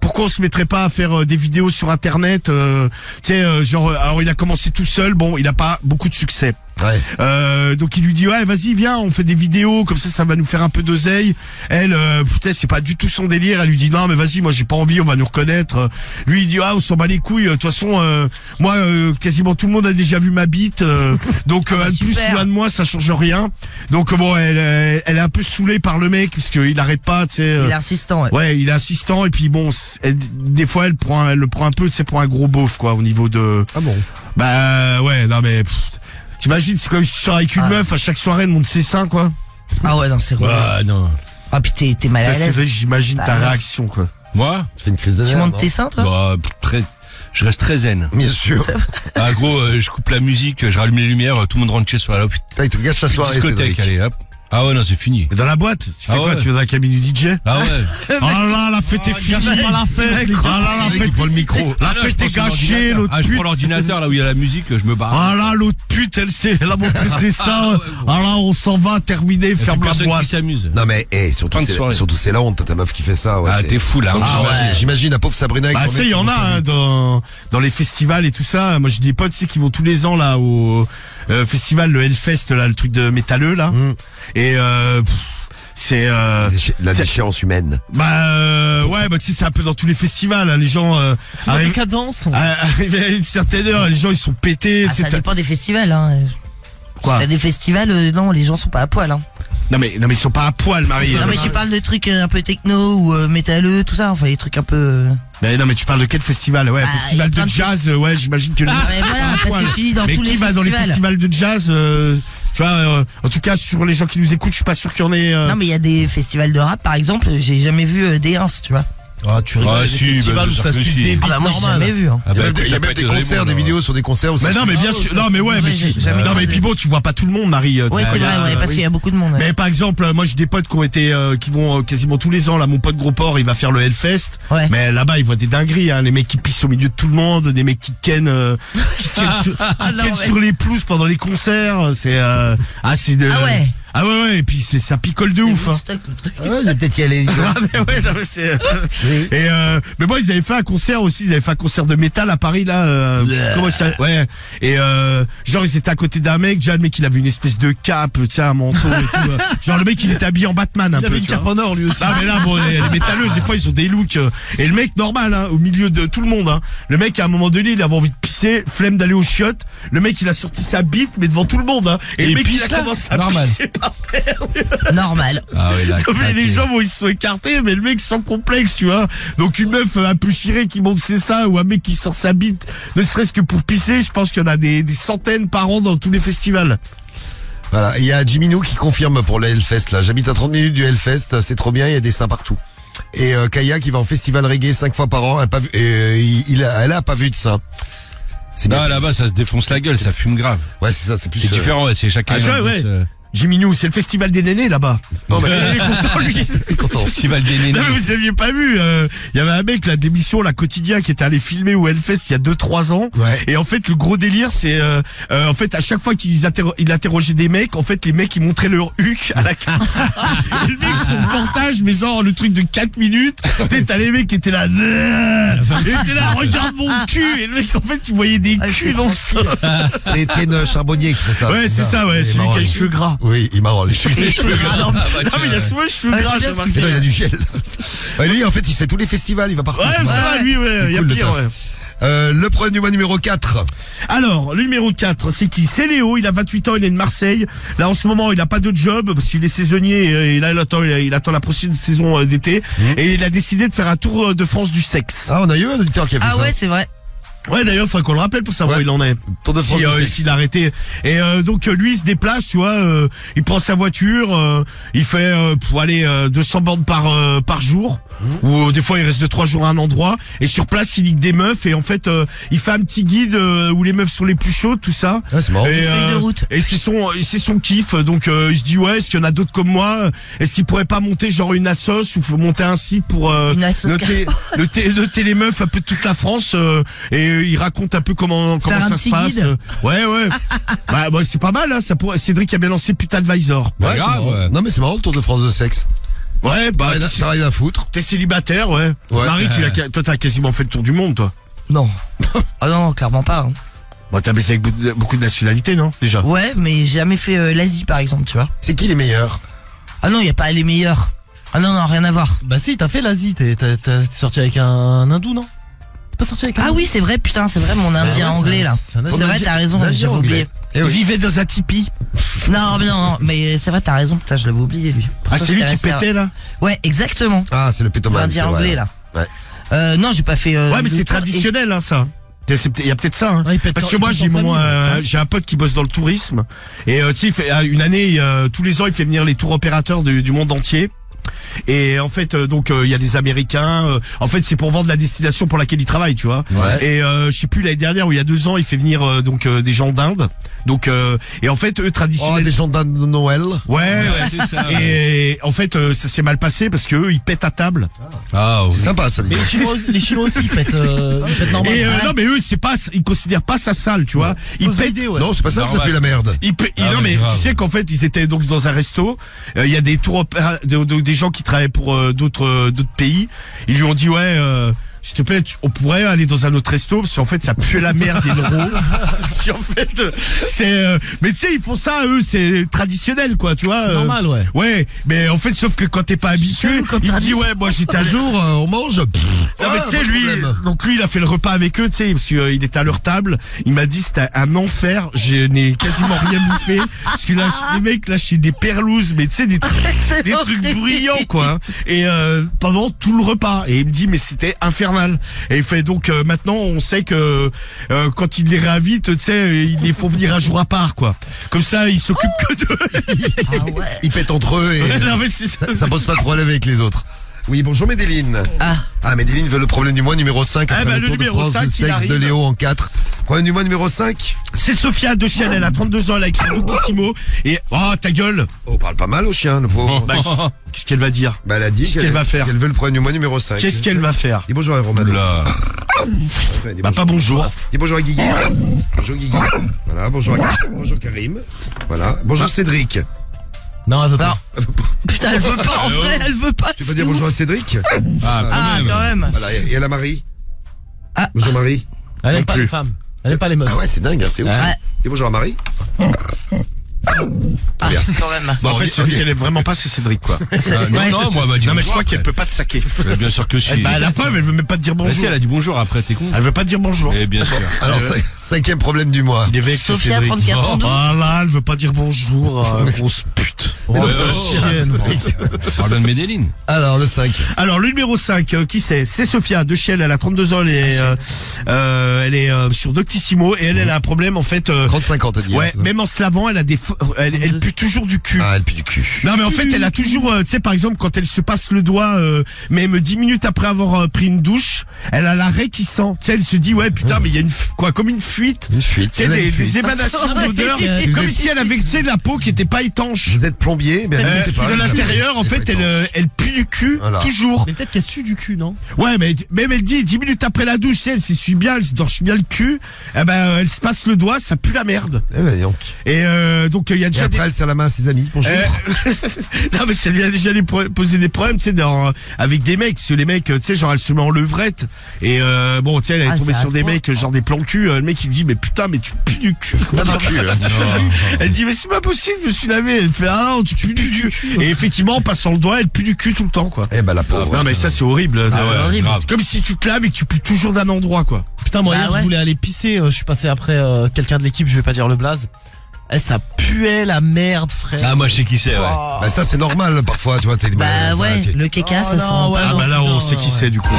pourquoi on se mettrait pas à faire des vidéos sur Internet, tu sais, genre, alors il a commencé tout seul, bon, il a pas beaucoup de succès. Ouais. Donc il lui dit ouais vas-y viens on fait des vidéos comme ça va nous faire un peu d'oseille. Elle putain c'est pas du tout son délire. Elle lui dit non mais vas-y moi j'ai pas envie on va nous reconnaître. Lui il dit ah on s'en bat les couilles de toute façon moi quasiment tout le monde a déjà vu ma bite donc un plus super. loin de moi ça change rien. Donc bon elle est un peu saoulée par le mec parce qu'il arrête pas tu sais. Il est insistant, ouais. Ouais, il est insistant et puis bon, des fois elle le prend un peu, tu sais, pour un gros beauf quoi, au niveau de. Ah bon. Bah ouais, non mais t'imagines, c'est comme si tu sors avec une Ah. meuf à chaque soirée, elle monte ses seins quoi. Ah ouais, non, c'est relou. Ah non. Ah, puis t'es mal à C'est l'aise. vrai, j'imagine ta Bah, réaction quoi. Moi Tu fais une crise de Tu nerfs, montes non tes seins, toi? Bah, je reste très zen. Bien sûr. Ah gros, je coupe la musique, je rallume les lumières, tout le monde rentre chez soi. Là, putain, Putain, il te gâche la soirée, discothèque, Cédric. allez, hop. Ah ouais, non, c'est fini. Dans la boîte, tu fais Ah quoi? ouais. Tu vas dans la cabine du DJ? Ah ouais. Oh là, la fête est finie. pas la fête, les Ah là, la fête, prend le micro. La Ah non, fête je est prends gâchée, l'ordinateur. l'autre Ah, je pute. prends l'ordinateur là où il y a la musique, je me barre. Ah là, l'autre pute, elle a montré ses seins. ouais, Ah là, on s'en va, terminé, Il y a ferme plus la personne boîte. qui s'amuse. Non mais, surtout Fin de soirée. c'est la honte, ta meuf qui fait ça, ouais. Ah, c'est- t'es fou là. Donc, hein. j'imagine la pauvre Sabrina avec Bah, son ça, mec il y qui en monte a, hein, vite. dans les festivals et tout ça. Moi, j'ai des potes, tu sais, qui vont tous les ans, là, au festival, le Hellfest, là, le truc de métalleux, là. Et, c'est La déchéance humaine. ouais, bah tu sais, c'est un peu dans tous les festivals, hein, les gens C'est la arrivent décadence. arrivent à une certaine heure, les gens ils sont pétés, Ah, ça etc. dépend des festivals, hein. Quoi? T'as des festivals, non, les gens sont pas à poil, hein. Non mais ils sont pas à poil, Marie. Non, mais tu parles de trucs un peu techno ou métalleux, tout ça, enfin, les trucs un peu. Mais non mais tu parles de quel festival? Ouais, Bah, festival y a de plein de jazz, ouais, j'imagine que les Ah, mais voilà, à parce poil. que tu dis dans mais tous qui les va dans les festivals. festivals de jazz tu vois, en tout cas sur les gens qui nous écoutent, je suis pas sûr qu'il y en ait Non, mais il y a des festivals de rap, par exemple, j'ai jamais vu des ins, tu vois. Ah, tu rigoles. Ah, les si, festivals bah, où ça bien sûr suce que des si. bites Ah bah, moi, j'ai normales. jamais vu, hein. Ah Il y a bah, même, il y a écoute, même ça des peut être concerts, vraiment, des vidéos sur des concerts où ça Mais non se- mais bien sûr, non mais ouais, mais j'ai tu... jamais non mais croisé. puis bon, tu vois pas tout le monde, Marie. Ouais, c'est vrai, ouais, parce qu'il y a beaucoup de monde. Ouais. Mais par exemple, moi j'ai des potes qui ont été, qui vont quasiment tous les ans. Là, mon pote Gros Port, il va faire le Hellfest. Ouais. Mais là-bas, il voit des dingueries, hein. Les mecs qui pissent au milieu de tout le monde, des mecs qui kennent, sur les pelouses pendant les concerts. C'est, c'est de. Ah ouais. Ah ouais, et puis ça picole de ouf. Hein. Woodstock, le truc. Ah, il y a peut-être y aller. Ah, mais ouais, non, mais c'est. Et mais moi ils avaient fait un concert aussi, ils avaient fait un concert de métal à Paris là. Comment ça? Ouais. Et genre ils étaient à côté d'un mec, déjà le mec il avait une espèce de cape, tiens, un manteau et tout. Genre le mec il était habillé en Batman un Il peu. avait une tu vois. cape en or lui aussi. Ah mais là bon les métalleux des fois ils ont des looks et le mec normal hein, au milieu de tout le monde hein. Le mec à un moment donné il avait envie de pisser, flemme d'aller aux chiottes. Le mec il a sorti sa bite mais devant tout le monde hein. Et Et le il mec il a pisse là commencé à Normal. pisser par terre. Normal. Ah oui, là. Comme les craqué. gens bon, ils se sont écartés mais le mec sans complexe tu vois. Donc une meuf un peu chirée qui monte ses seins ou un mec qui sort sa bite ne serait-ce que pour pisser, je pense qu'il y en a des centaines par an dans tous les festivals. Voilà, il y a Jimmy Nou qui confirme pour le Hellfest là. J'habite à 30 minutes du Hellfest, c'est trop bien, il y a des seins partout. Et Kaya qui va en festival reggae 5 fois par an, elle a pas vu, elle a pas vu de seins. C'est Non, bien. là-bas, ça se défonce la gueule, ça fume grave. Ouais, c'est ça, c'est plus C'est différent, ouais, c'est chacun. Ah, tu vois, ouais. Jimmy New, c'est le festival des nénés là-bas. Non, mais Il est content, lui. content. Festival des nénés. Non mais vous aviez pas vu, il y avait un mec là d'émission La Quotidien qui était allé filmer au Hellfest il y a 2-3 ans. Ouais. Et en fait le gros délire c'est en fait à chaque fois qu'il interrogeait des mecs, en fait les mecs ils montraient leur huc à la caméra. Et le mec son portage mais genre le truc de 4 minutes, tu sais t'as les mecs qui étaient là et étaient là regarde mon cul et le mec en fait tu voyais des culs dans ce C'est Étienne Charbonnier qui fait ça. ouais c'est ça ouais, Il est celui marrant, qui a les lui. cheveux gras. Oui, il est marrant, les cheveux. Les cheveux gras. Non, bah, ah, mais il a souvent les cheveux Ouais, gras, c'est j'ai bien ce remarqué. Non, il a du gel. Ouais, lui, en fait, il se fait tous les festivals, il va partout. Ouais, ça va, lui, ouais, il y a Cool, le pire, taf. ouais. Le problème du mois numéro 4. Alors, le numéro 4, c'est qui? C'est Léo, il a 28 ans, il est de Marseille. Là, en ce moment, il a pas de job, parce qu'il est saisonnier, et là, il attend la prochaine saison d'été. Et il a décidé de faire un tour de France du sexe. Ah, on a eu un auditeur qui a fait Ah ça. ouais, c'est vrai. Ouais, d'ailleurs, il faudrait qu'on le rappelle pour savoir Ouais. où il en est. Tour de France Si, du sexe. s'il a arrêté. Et donc lui il se déplace, tu vois, il prend sa voiture, il fait pour aller 200 bornes par jour, ou des fois il reste 2-3 jours à un endroit, et sur place il ligue des meufs, et en fait il fait un petit guide où les meufs sont les plus chaudes, tout ça. Ah, c'est marrant. Et, Feuille de route. et c'est son kiff, donc il se dit ouais, est-ce qu'il y en a d'autres comme moi? Est-ce qu'il pourrait pas monter genre une assos ou faut monter un site pour Une assos noter les meufs un peu de toute la France, et il raconte un peu comment Faire un ça se petit passe. guide. Ouais. Bah, c'est pas mal, hein, ça pourrait. Cédric a bien lancé Putadvisor. Bah, Ouais, grave, c'est marrant. ouais. Non, mais c'est marrant le Tour de France de sexe. Ouais, bah Ça arrive à foutre. t'es célibataire, ouais. Ouais. Marie, toi t'as quasiment fait le tour du monde, toi. Non. Ah non, clairement pas. Hein. Bon, t'as baissé avec beaucoup de nationalités, non, déjà? Ouais, mais j'ai jamais fait l'Asie, par exemple, tu vois. C'est qui les meilleurs? Ah non, y a pas les meilleurs. Ah non, non, rien à voir. Bah si, t'as fait l'Asie, t'es sorti avec un hindou, non? T'es pas sorti avec un Ah hindou? oui, c'est vrai, putain, c'est vrai, mon indien ouais, anglais, là. c'est un C'est vrai, t'as raison, Indien j'avais anglais. oublié. Eh Il oui. vivait dans un tipi. Non, mais non, mais c'est vrai, t'as raison, putain, je l'avais oublié, lui. Ah, Pourtant, c'est lui j'étais qui resté à- pétait, là? Ouais, exactement. Ah, c'est le pétoman. L'indien c'est vrai. anglais, là. Ouais. Non, j'ai pas fait. Ouais, mais le c'est tour. traditionnel, hein, ça. Il y a peut-être ça, hein. Ouais, il pète Parce en- que moi, il pète en famille, j'ai un pote qui bosse dans le tourisme. Et, tu sais, une année, tous les ans, il fait venir les tours opérateurs du monde entier. Et en fait, donc il y a des Américains. En fait, c'est pour vendre la destination pour laquelle il travaille, tu vois. Ouais. Et je sais plus l'année dernière ou il y a 2 ans, il fait venir des gens d'Inde. Donc et en fait, eux Oh, traditionnels. des gens de Noël. Ouais. c'est ça. Et en fait, ça s'est mal passé parce que eux, ils pètent à table. Ah, oui. C'est sympa, ça. Mais les Chinois aussi, ils pètent normal. Et non, mais eux, c'est pas, ils considèrent pas ça sale, tu vois. Ils Fausse pètent. idée, ouais. Non, c'est pas ça que ça Normal. pue la merde. Non, mais grave. tu sais qu'en fait, ils étaient donc dans un resto. Il y a des des gens qui travaillent pour d'autres pays. Ils lui ont dit s'il te plaît, on pourrait aller dans un autre resto parce qu'en fait ça pue la merde et l'euro. Si en fait c'est mais tu sais ils font ça eux, c'est traditionnel quoi, tu vois. C'est normal, ouais. Ouais, mais en fait sauf que quand t'es pas habitué, chelou comme il me dit tradition. moi j'étais Un jour, on mange. non mais tu sais lui, donc lui il a fait le repas avec eux, tu sais, parce qu'il était à leur table. Il m'a dit c'était un enfer, je n'ai quasiment rien bouffé parce que là les mecs lâchaient des perlouses, mais tu sais des trucs horrible. bruyants quoi. Et pendant tout le repas, et il me dit mais c'était infernal. Et il fait donc maintenant on sait que quand il les réinvite, tu sais, ils les font venir un jour à part quoi. Comme ça ils s'occupent que d'eux. Ah ouais. Ils pètent entre eux et Non, mais c'est ça. ça pose pas de problème avec les autres. Oui, bonjour Médéline. Ah. Médéline veut le problème du mois numéro 5. Ah, après bah, le le Tour de numéro France 5, du il sexe arrive. de Léo en 4. Problème du mois numéro 5. C'est Sophia de Chelles, elle a 32 ans, elle a écrit Lotissimo. Et oh ta gueule. Oh, parle pas mal au chien, le pauvre. Bah, qu'est-ce qu'elle va dire? Bah, elle a dit Qu'est-ce qu'elle va faire? qu'elle veut le problème du mois numéro 5. Qu'est-ce qu'elle va faire? Dis bonjour à Romano. Là. Dis Bah pas bonjour. Dis bonjour à Guigui. Bonjour Guigui. Voilà, bonjour à Guigui. Bonjour Karim. Voilà. Bonjour Cédric. Non, elle veut pas. Putain, elle veut pas, en vrai, elle veut pas. Tu peux dire bonjour à Cédric? Ah, Ah, quand même. Voilà, et à la Marie. Ah. Bonjour Marie. Elle Non aime pas plus. les femmes. Elle aime pas les meufs. Ah ouais, c'est dingue, hein, c'est ouf. Ouais. ça. Dis bonjour à Marie. Ah, quand même. Bon, en fait, on celui dit- qu'elle aime vraiment pas, c'est Cédric, quoi. Ouais. Non, moi, bah, dis Non, mais je bonjour crois qu'elle après. peut pas te saquer. Bien sûr que si. Bah, la femme, elle veut même pas te dire Bah, bonjour. si, elle a dit bonjour après, t'es con. Elle veut pas te dire bonjour. Eh bien sûr. Alors, 5e problème du mois. Il est vexé, Sophia, Cédric. 34, 32. Ah là, elle veut pas dire bonjour, grosse pute. Mais non, Ouais, mais oh, chienne. Parle bien de Medellin. Alors, le 5. Alors, le numéro 5, qui c'est? C'est Sophia de Chelles, elle a 32 ans, elle est sur Doctissimo, et elle a un problème, en fait, 35 ans, t'as dit. ouais, hein, ça. même en se lavant, elle pue toujours du cul. Ah, elle pue du cul. Non mais en fait elle a toujours, tu sais par exemple quand elle se passe le doigt, même 10 minutes après avoir pris une douche, elle a l'arrêt qui sent. Tu sais elle se dit ouais putain mais il y a comme une fuite. Une fuite. Tu sais Elle a une des fuite. émanations d'odeur, Vous comme êtes- si elle avait tu sais la peau qui était pas étanche. Vous êtes plombier, mais elle, c'est pas- De l'intérieur en c'est fait pas étanche. elle pue du cul Voilà. toujours. Mais peut-être qu'elle sue du cul, non? Ouais mais même elle dit 10 minutes après la douche, tu sais, elle s'essuie bien, elle se torche bien le cul. Eh ben elle se passe le doigt, ça pue la merde. Eh ben, donc. Et donc il y a Et déjà après, elle serre la main à ses amis. Bonjour. non mais ça lui a déjà posé des problèmes, tu sais, avec des mecs, parce que les mecs, tu sais, genre elle se met en levrette et bon, tu sais, elle est Ah, tombée c'est à sur ce des point. mecs, genre des plans cul. Le mec il lui dit mais putain mais tu pues du cul. Elle dit mais c'est pas possible, je me suis lavé. Elle fait ah non tu pues du cul. Et effectivement en passant le doigt, elle pue du cul tout le temps quoi. Eh ben, la pauvre. Non mais ça c'est horrible. c'est horrible. C'est comme si tu te laves et que tu pues toujours d'un endroit quoi. Putain, moi Bah hier, ouais. je voulais aller pisser. Je suis passé après quelqu'un de l'équipe, je vais pas dire le blaze. Eh, ça puait la merde, frère. Ah, moi, je sais qui c'est, ouais. Bah, ça, c'est normal, parfois, tu vois, t'es, Bah enfin, ouais, t'es- le kéka, ça Oh, sent non, ouais, pas Ah bon. bah là on non, sait qui ouais. c'est du coup.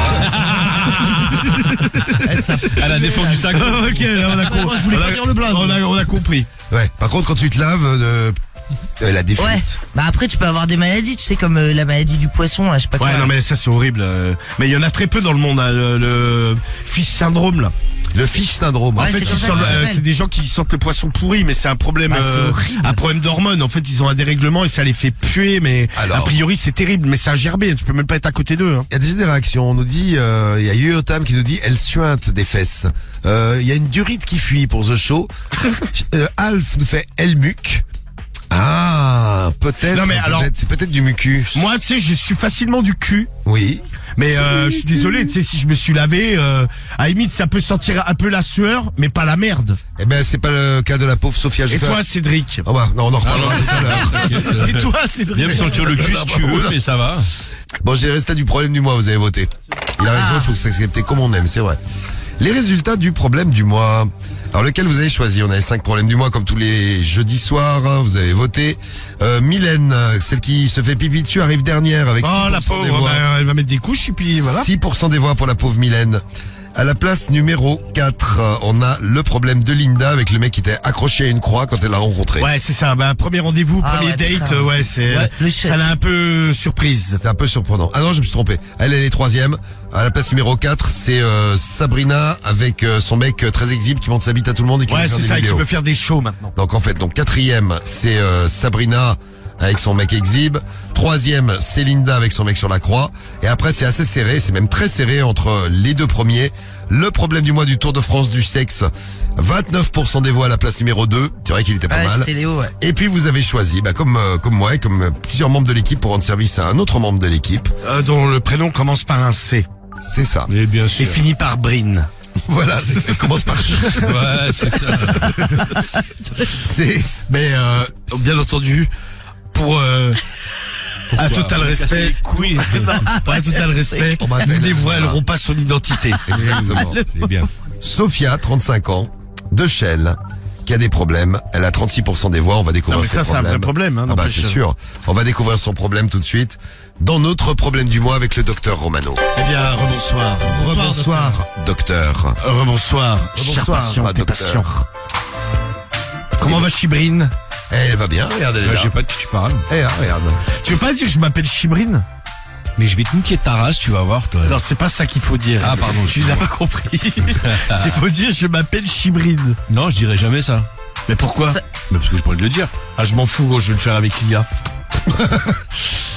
Eh, ça À la défense du sac. Ok là on a compris. Moi, je voulais pas dire le blaze. On a compris. Ouais. Par contre, quand tu te laves, la défuite. Ouais. Bah après, tu peux avoir des maladies, tu sais, comme la maladie du poisson, là, je sais pas quoi. Ouais, non mais ça c'est horrible. Mais il y en a très peu dans le monde, hein, le fish syndrome là. Le fish syndrome. Ouais, En fait, c'est comme ils ça sentent- que ça s'appelle. c'est des gens qui sentent le poisson pourri, mais c'est un problème, Bah, c'est horrible. un problème d'hormones. En fait, ils ont un dérèglement et ça les fait puer, mais Alors. a priori c'est terrible. Mais c'est un gerbé, tu peux même pas être à côté d'eux. Hein. Il y a déjà des réactions. On nous dit, il y a Yotam qui nous dit, elle suinte des fesses. Il y a une durite qui fuit pour The Show. Alf nous fait elle muque. Ah, peut-être. Non, mais alors- c'est peut-être du mucus. Moi, tu sais, je suis facilement du cul. Oui. Mais je suis désolé, tu sais, si je me suis lavé, à la limite, ça peut sentir un peu la sueur, mais pas la merde. Eh ben, c'est pas le cas de la pauvre Sophia. Je Et vais toi, faire- Cédric? Oh bah, non, on en reparlera Ah, de ça là. T'inquiète, Et toi, Cédric? Viens me sentir le cul si tu veux, mais ça va. Bon, j'ai resté du problème du mois, vous avez voté. Il a raison, il faut que s'accepter comme on aime, c'est vrai. Les résultats du problème du mois. Alors, lequel vous avez choisi? On avait 5 problèmes du mois, comme tous les jeudis soirs, hein, vous avez voté. Mylène, celle qui se fait pipi dessus, arrive dernière avec 6% Oh, la des pauvre, voix. bah, elle va mettre des couches et puis voilà. 6% des voix pour la pauvre Mylène. À la place numéro 4, on a le problème de Linda avec le mec qui était accroché à une croix quand elle l'a rencontré. Ouais, c'est ça. Bah, premier rendez-vous, Ah premier ouais, date, putain. ouais, c'est, Ouais, le chèque. ça l'a un peu surprise. C'est un peu surprenant. Ah non, je me suis trompé. Elle est 3e. À la place numéro 4, c'est Sabrina avec son mec très exhibe qui monte sa bite à tout le monde et qui Ouais, veut faire c'est des ça, qui vidéos. veut faire des shows maintenant. Donc en fait, 4e, c'est Sabrina avec son mec exhibe. 3e, c'est Linda avec son mec sur la croix. Et après, c'est assez serré, c'est même très serré entre les deux premiers. Le problème du mois du Tour de France du sexe, 29% des voix à la place numéro 2. C'est vrai qu'il était pas Ouais, mal. c'était Léo, ouais. Et puis vous avez choisi, comme moi et comme plusieurs membres de l'équipe pour rendre service à un autre membre de l'équipe. Dont le prénom commence par un C. C'est ça. Mais bien Et sûr. finit par Brin. Voilà, c'est ça. Il commence par Ouais, c'est ça. c'est Mais, bien entendu, pour, un total respect. Oui, Pour un total respect, On va nous attendre. dévoilerons pas son identité. exactement. c'est bien. Sophia, 35 ans, de Chelles, qui a des problèmes. Elle a 36% des voix. On va découvrir Non, mais ses ça, c'est un problèmes. vrai problème, hein, Ah bah n'empêche. c'est sûr. On va découvrir son problème tout de suite dans notre problème du mois avec le docteur Romano. Eh bien, rebonsoir. Rebonsoir, docteur. Rebonsoir, cher Rebonsoir, patient, t'es docteur. patient. Comment va Chibrine? Elle va bien, regarde, elle est Ouais, là. je sais pas de qui tu parles. Eh, regarde. Tu veux pas dire que je m'appelle Chibrine? Mais je vais te niquer ta race, tu vas voir, toi. Non, c'est pas ça qu'il faut dire. Ah, pardon, Tu n'as pas compris. Il faut dire je m'appelle Chibrine. Non, je dirais jamais ça. Mais pourquoi? Ça- Mais parce que je pourrais te le dire. Ah, je m'en fous, gros, je vais le faire avec l'IA.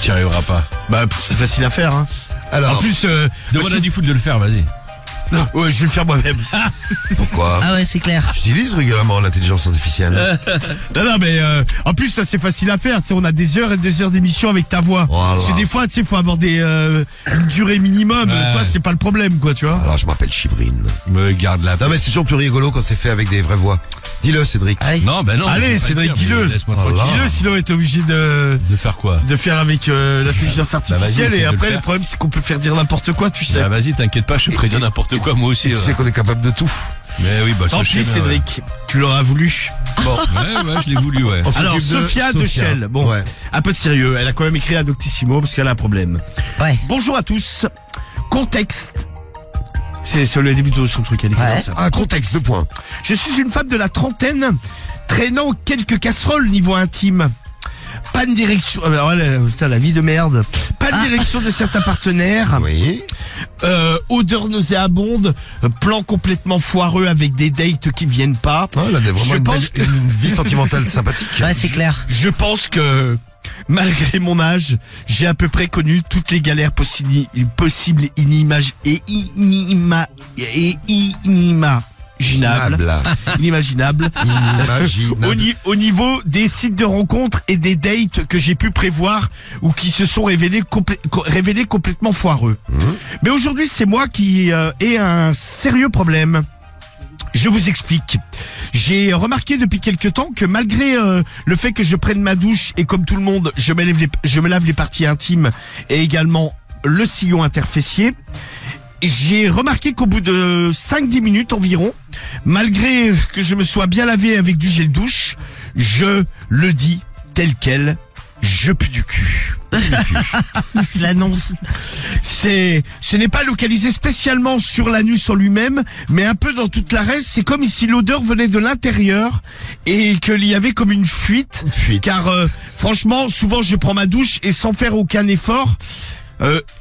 Tu n'y arriveras pas. Bah, c'est facile à faire, hein. Alors, En plus, Demande à du foot de le faire, vas-y. non, ouais, je vais le faire moi-même. pourquoi Ah ouais, c'est clair. J'utilise régulièrement l'intelligence artificielle. Non, mais en plus, toi, c'est facile à faire. Tu sais, on a des heures et des heures d'émission avec ta voix. Voilà. Parce que des fois, tu sais, faut avoir une durée minimum. Ouais. Toi, c'est pas le problème, quoi, tu vois. Alors, je m'appelle Chibrine. Me garde la Non, mais c'est toujours plus rigolo quand c'est fait avec des vraies voix. Dis-le, Cédric. Ah oui. Non, ben non. Allez, je vais pas Cédric, le dire, dis-le. mais Laisse-moi Oh là. tranquille. Dis-le, sinon, on est obligé De faire quoi? de faire avec l'intelligence artificielle. essaye Et de le après, faire. le problème, c'est qu'on peut faire dire n'importe quoi, tu sais. Bah vas-y, t'inquiète pas, je ferai dire n'importe quoi moi aussi. Tu sais qu'on est capable de tout. Mais oui, bah ça Tant je pis, sais bien, Cédric, tu l'auras voulu. Bon, Ouais, je l'ai voulu, ouais. on Alors, s'occupe Sophia de Chelles. Bon, Ouais. un peu de sérieux. Elle a quand même écrit à Doctissimo parce qu'elle a un problème. Ouais. Bonjour à tous. Contexte. C'est le début de son truc, elle écrit Ouais. comme ça. Un contexte de points. Je suis une femme de la trentaine, traînant quelques casseroles niveau intime. Pas de direction. Alors, putain, la vie de merde. Pas de direction de certains partenaires. Oui. Odeur nauséabonde. Plan complètement foireux avec des dates qui viennent pas. Oh, elle a vraiment Je une, pense une vie sentimentale sympathique. Ouais, c'est clair. Je pense que, malgré mon âge, j'ai à peu près connu toutes les galères possibles inimaginables. Inimaginables. Inimaginable. Au niveau des sites de rencontres et des dates que j'ai pu prévoir ou qui se sont révélés complètement foireux. Mais aujourd'hui, c'est moi qui ai un sérieux problème. Je vous explique. J'ai remarqué depuis quelque temps que malgré le fait que je prenne ma douche et comme tout le monde, je me lave les parties intimes et également le sillon interfessier, j'ai remarqué qu'au bout de 5-10 minutes environ, malgré que je me sois bien lavé avec du gel douche, je le dis tel quel, je pue du cul. L'annonce. Ce n'est pas localisé spécialement sur l'anus en lui-même, mais un peu dans toute la reste. C'est comme si l'odeur venait de l'intérieur et qu'il y avait comme une fuite. Car franchement, souvent je prends ma douche et sans faire aucun effort,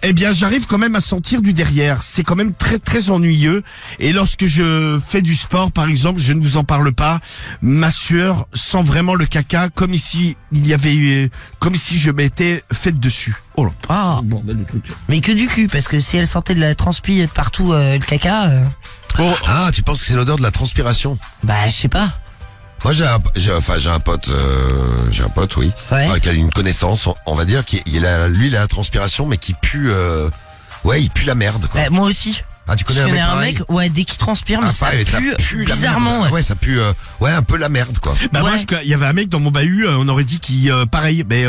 eh bien j'arrive quand même à sentir du derrière. C'est quand même très très ennuyeux. Et lorsque je fais du sport, par exemple, je ne vous en parle pas, ma sueur sent vraiment le caca, comme ici il y avait, comme si je m'étais faite dessus. Oh là, Ah. bordel de truc. Mais que du cul, parce que si elle sentait de la transpi de partout, le caca, Ah, tu penses que c'est l'odeur de la transpiration? bah, je sais pas. Moi, j'ai un pote, oui, Ouais. qui a une connaissance, on va dire, lui, il a la transpiration, mais qui pue, il pue la merde, quoi. Bah, moi aussi. Ah, tu Je connais connais un pareil mec, ouais, dès qu'il transpire, mais Ah, ça pareil, pue la bizarrement, merde. ouais. Ça pue, un peu la merde, quoi. Bah moi, Ouais. il y avait un mec dans mon bahut, on aurait dit qu'il, pareil, mais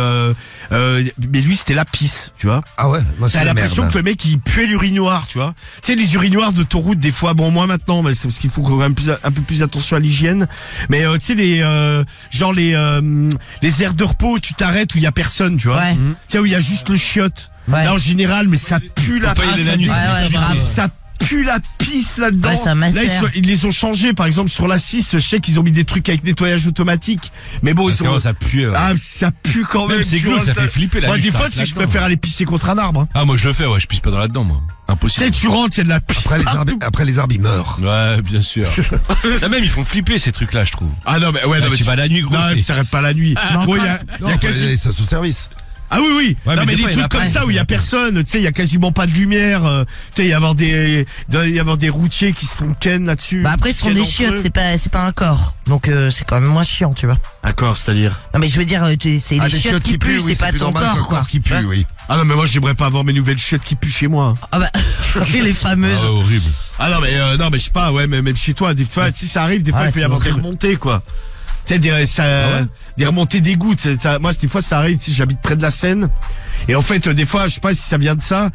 lui c'était la pisse, tu vois. Ah ouais, moi, c'est T'as la l'impression merde. que le mec il puait l'urinoir, tu vois. Tu sais les urinoirs de ton route des fois, bon moins maintenant, mais c'est parce qu'il faut quand même un peu plus attention à l'hygiène. Mais tu sais les les aires de repos, où tu t'arrêtes où il y a personne, tu vois. Ouais. Tu sais où il y a juste le chiotte. Ouais. Là en général, mais ça pue la pas y aller la nuit, Ouais, ouais, grave. ça pue la pisse là-dedans. Ouais, ça Là, macère. ils les ont changés. Par exemple, sur la 6, je sais qu'ils ont mis des trucs avec nettoyage automatique. Mais bon, ils ont... Ça pue. Ah, ça pue quand même. Même c'est tu glauque, vois, ça fait flipper la Moi, nuit, des je fois, passe c'est que je là-dedans. préfère aller pisser contre un arbre. Hein. Ah, moi je le fais, ouais, je pisse pas dans là-dedans, moi. Tu Impossible. sais, tu rentres, il y a de la pisse. Après les arbres, ils meurent. Ouais, bien sûr. Là même, ils font flipper ces trucs-là, je trouve. Ah non, mais ouais, Ah, non, mais tu vas la nuit, gros. Non, c'est- tu t'arrêtes pas la nuit. Bon, il y a Non, quasi... les stations-service. Ah oui, oui. Ouais, non, mais mais des les fois, il y en trucs a comme pas, ça où il y a personne, tu sais, il y a quasiment pas de lumière, tu sais, il doit y avoir des routiers qui se font ken là-dessus. Bah après, ce sont Ken des entre chiottes, eux. c'est pas un corps. Donc c'est quand même moins chiant, tu vois. D'accord, c'est-à-dire. Non mais je veux dire, c'est les des chiottes qui puent, oui, c'est pas plus ton normal qu'un corps, quoi. qui pue, Ouais. oui. Ah non, mais moi, j'aimerais pas avoir mes nouvelles chiottes qui puent chez moi. Ah bah, les fameuses. Ah, ouais, horrible. Ah non, mais je sais pas, ouais, mais même chez toi, des fois, si ça arrive, des fois, Ah, il peut y c'est avoir des horrible. remontées, quoi. Tu sais, des remontées d'égout. Moi, des fois, ça arrive, tu sais, j'habite près de la Seine. Et en fait, des fois, je sais pas si ça vient de ça.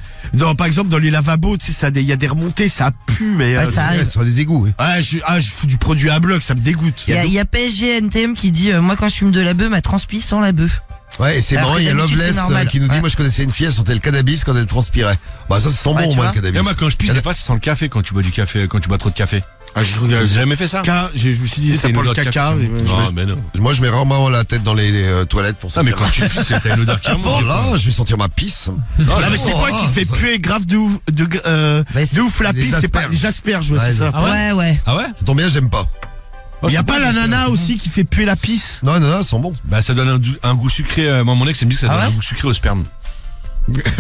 Par exemple, dans les lavabos, tu sais, il y a des remontées, ça pue, mais, Ouais, ça arrive. Ouais, sur les égouts, oui. je fous du produit à bloc, ça me dégoûte. Il y a PSG NTM qui dit, moi quand je fume de la bœuf, ma transpi sans la bœuf. Ouais, et c'est Après, marrant, il y a d'habitude, Loveless c'est normal. qui nous dit, Ouais. moi je connaissais une fille, elle sentait le cannabis quand elle transpirait. Bah ça, c'est son Ouais, bon, tu moi, vois. le cannabis. Et moi, quand je pisse, des fois, ça sent le café quand tu bois du café, quand tu bois trop de café. Ah, je Vous avez jamais fait ça? je me suis dit, C'est ça une pour le odeur de caca. café. mais- Non, mais non. Moi, je mets rarement la tête dans les toilettes pour ça. Ah, mais quand tu pisses, c'est t'as une odeur qui Bon, remonte. là, je vais sentir ma pisse. Non, mais c'est quoi qui fait puer grave de ouf, Bah, de ouf la les pisse, c'est pas asperges. les asperges, ouais, Ouais, c'est les ça. asperges. Ouais. Ah ouais? Ça tombe bien, j'aime pas. Il y a pas l'ananas aussi qui fait puer la pisse? Non, elles sont bons. Bah, ça donne un goût sucré. Moi, mon ex, il me dit que ça Ah donne ouais un goût sucré au sperme.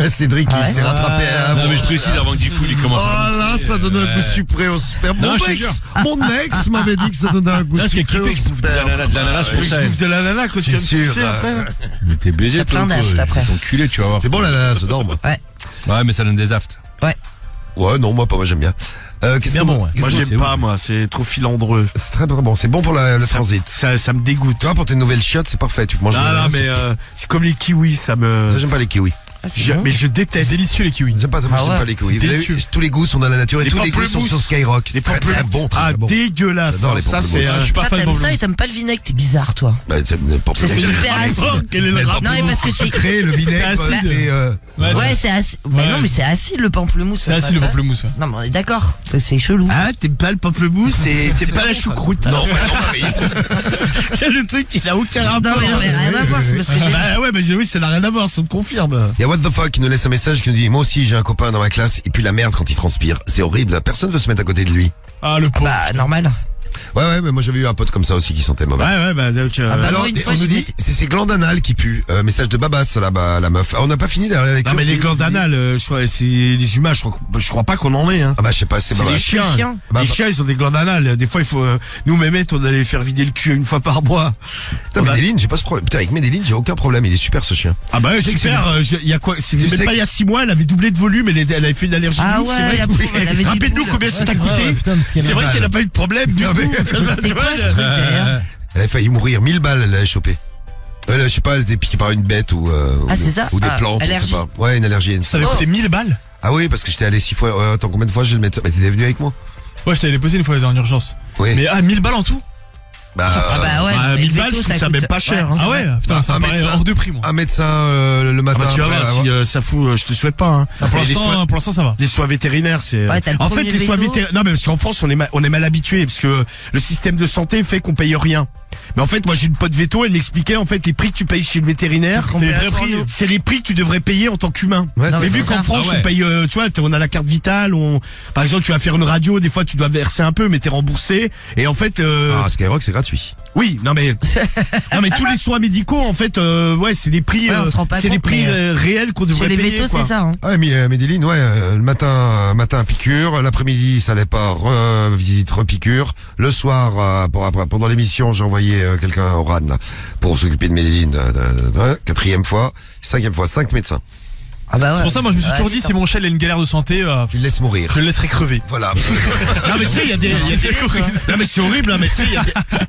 Cédric, Ah ouais. il s'est rattrapé à Non, mais je précise avant que Diffoul, il commence. Oh là, ça donne un goût sucré au sperme. Non, Mon je te ex, jure. mon ex m'avait dit que ça donnait un goût Non, ce qui est sucré kiffé, au c'est que tu bouffes de sperme. l'ananas pour Je ça. bouffe de l'ananas quand tu C'est viens de sûr, sucer après. Mais t'es baisé, T'as plein toi, d'aftes après. Ton culé, tu vas voir. C'est bon l'ananas, ça dort, moi. Ouais, mais ça donne des aftes. Ouais, non, moi pas, moi j'aime bien. Qu'est-ce bien que- bon, ouais. qu'est-ce Moi, que- j'aime c'est pas, ouf. moi, c'est trop filandreux. C'est très bon, c'est bon pour le Ça- transit. Ça me dégoûte. Tu vois, pour tes nouvelles chiottes, c'est parfait. Tu peux manger Non, l'ananas, mais c'est comme les kiwis, ça me. ça, j'aime pas les kiwis. Ah, c'est bon. Mais je déteste. Délicieux les kiwis. J'aime pas, moi, Ah j'aime ouais. pas les kiwis. C'est Vous avez délicieux. vu, tous les goûts sont dans la nature et Les tous les goûts sont pamplemousses. sur Skyrock. Les C'est très pamplemousses. bon, Ah, très bon. dégueulasse. J'adore les Ça, c'est. pamplemousses. Je suis pas Ah, fan de t'aimes ça et pamplemousse. t'aimes pas le vinaigre, t'es bizarre, toi. Bah, c'est C'est hyper acide. Quel est le rapport? Non, mais parce que c'est. sucré, le vinaigre, C'est acide. c'est Ouais, c'est acide. Mais Ouais. non, mais c'est acide le pamplemousse. C'est acide le pamplemousse, ouais. Non, mais on est d'accord. C'est chelou. Ah, t'aimes pas le pamplemousse et t'aimes pas la choucroute. Non, bah non, Marie. C'est le truc qui n'a aucun rapport. Non, mais rien à voir, c'est parce que j'ai. Bah ouais, mais oui, ça n'a rien à voir, ça te confirme. Il y a What the fuck qui nous laisse un message qui nous dit, moi aussi j'ai un copain dans ma classe, il pue la merde quand il transpire. C'est horrible, personne veut se mettre à côté de lui. Ah, le pauvre. Bah, normal. Ouais, mais moi j'avais eu un pote comme ça aussi qui sentait mauvais. Ouais, bah donc. Ah bah, Alors, moi, une fois, on nous j'ai dit, mis- c'est ses glandes anales qui puent. Message de Babas là-bas, la meuf. Ah, on n'a pas fini derrière les Non, mais les glandes anales, je crois, c'est les humains, je crois pas qu'on en ait, hein. Ah bah je sais pas, c'est C'est Babas. les chiens. Les chiens. Bah, Les chiens, ils ont des glandes anales. Des fois, il faut, nous, Mehmet, on allait faire vider le cul une fois par mois. Putain, On a- Medellin, j'ai pas ce problème. Putain, avec Medellin, j'ai aucun problème, il est super ce chien. Ah bah ouais, sais que super, il y a quoi, c'est Je même sais pas que- il y a 6 mois, elle avait doublé de volume, elle avait fait une allergie. Ah de ouf, c'est ouais, vrai. la pauvre, elle avait des Rappelle-nous boules. combien ça t'a coûté. putain, ce qui est C'est vrai normal. qu'elle a pas eu de problème du Non, tout. mais- Tu vois, quoi, ce truc, d'ailleurs Elle a failli mourir, 1000 balles, elle l'avait chopé. Je sais pas, elle était piquée par une bête ou, Ah, c'est ça ou des Ah, plantes, je sais allergie. pas. Ouais, une allergie. Ça avait coûté 1000 balles. Ah oui, parce que j'étais allé 6 fois. Attends, combien de fois j'ai le médecin? Bah, t'étais venu avec moi? Ouais, je t'avais déposé une fois en urgence. Oui. Mais 1000 balles en tout. Bah, Ah bah ouais, Bah, mais 1000 le balles, veto, je trouve ça coûte- même pas cher, hein. Ah ouais, putain, ça un me paraît médecin. hors de prix, moi. un médecin le Ah matin. bah tu vas après, voir, si ça fout, je te souhaite pas, hein. Pour Et les soins- l'instant, ça va. les soins vétérinaires, c'est. Ouais, t'as le en fait, premier les soins veto. vétérinaires. Non, mais parce qu'en France, on est mal habitué, parce que le système de santé fait qu'on paye rien. Mais en fait, moi, j'ai une pote veto, elle m'expliquait, en fait, les prix que tu payes chez le vétérinaire, C'est les vrais prix. c'est les prix que tu devrais payer en tant qu'humain. Ouais, Non, c'est Mais mais vu c'est qu'en ça. France, Ah ouais. on paye, tu vois, on a la carte vitale, par exemple, tu vas faire une radio, des fois, tu dois verser un peu, mais t'es remboursé. Et en fait, Ah, Skyrock, c'est gratuit. oui, non mais tous les soins médicaux, en fait, ouais, c'est les prix, Ouais, on se rend pas c'est les compte, prix mais, réels qu'on Chez devrait les payer. vétos, quoi. c'est ça. Hein. Ouais, mais Medellin, ouais, le matin piqûre, l'après-midi ça allait pas, visite repiqûre. Le soir, pendant l'émission, j'ai envoyé quelqu'un au RAN là, pour s'occuper de Medellin. 4e fois, 5e fois, 5 médecins. Ah bah ouais. C'est pour ça, moi, je me suis Ouais, toujours dit, si mon chien a une galère de santé, Tu le laisses mourir. je le laisserai crever. Voilà. Non mais tu sais, il y a des, non mais c'est horrible, hein, mais tu sais,